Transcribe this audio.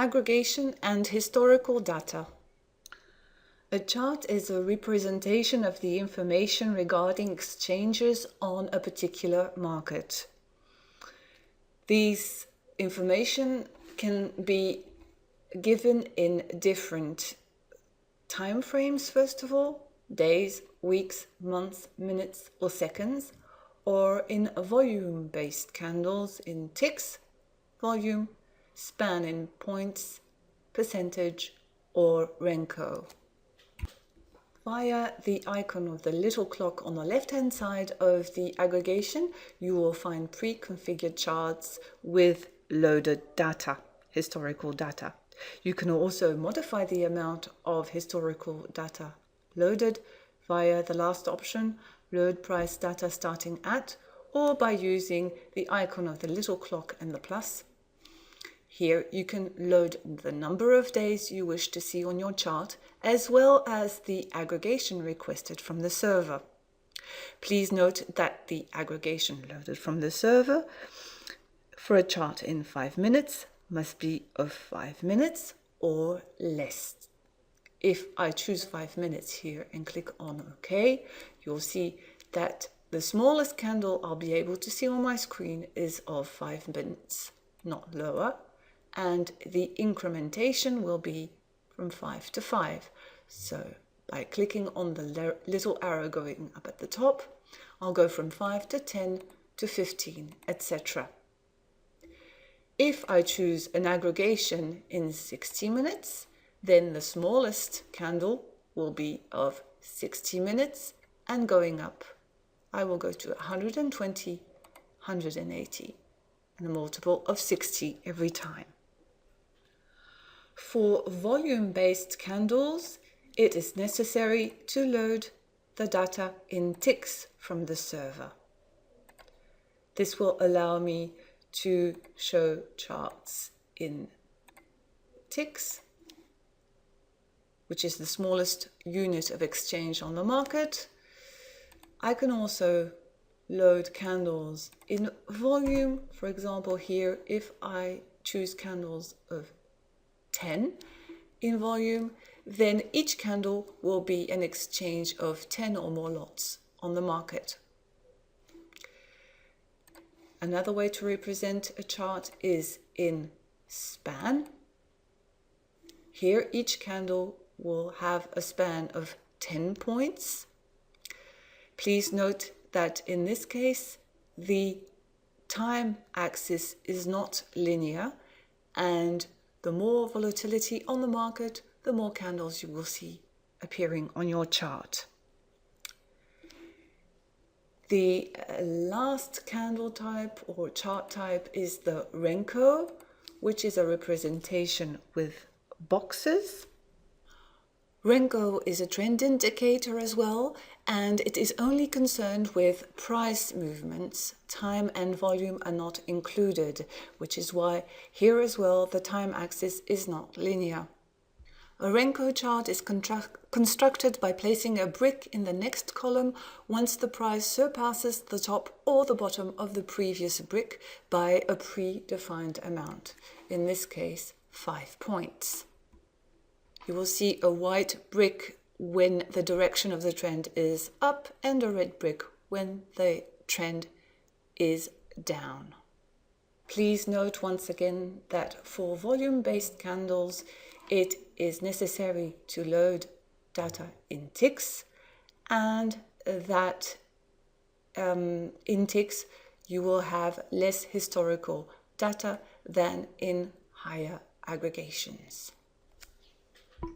aggregation and historical data. A chart is a representation of the information regarding exchanges on a particular market. These information can be given in different time frames, first of all, days, weeks, months, minutes, or seconds, or in volume-based candles in ticks, volume, span in points, percentage, or Renko. Via the icon of the little clock on the left-hand side of the aggregation, you will find pre-configured charts with loaded data, historical data. You can also modify the amount of historical data loaded via the last option, load price data starting at, or by using the icon of the little clock and the plus. Here you can load the number of days you wish to see on your chart, as well as the aggregation requested from the server. Please note that the aggregation loaded from the server for a chart in 5 minutes must be of 5 minutes or less. If I choose 5 minutes here and click on OK, you'll see that the smallest candle I'll be able to see on my screen is of 5 minutes, not lower. And the incrementation will be from 5 to 5. So by clicking on the little arrow going up at the top, I'll go from 5 to 10 to 15, etc. If I choose an aggregation in 60 minutes, then the smallest candle will be of 60 minutes and going up. I will go to 120, 180, and a multiple of 60 every time. For volume-based candles, it is necessary to load the data in ticks from the server. This will allow me to show charts in ticks, which is the smallest unit of exchange on the market. I can also load candles in volume. For example, here, if I choose candles of 10 in volume, then each candle will be an exchange of 10 or more lots on the market. Another way to represent a chart is in span. Here, each candle will have a span of 10 points. Please note that in this case, the time axis is not linear, and the more volatility on the market, the more candles you will see appearing on your chart. The last candle type or chart type is the Renko, which is a representation with boxes. Renko is a trend indicator as well, and it is only concerned with price movements. Time and volume are not included, which is why here as well the time axis is not linear. A Renko chart is constructed by placing a brick in the next column once the price surpasses the top or the bottom of the previous brick by a predefined amount, in this case 5 points. You will see a white brick when the direction of the trend is up and a red brick when the trend is down. Please note once again that for volume-based candles, it is necessary to load data in ticks, and that in ticks you will have less historical data than in higher aggregations.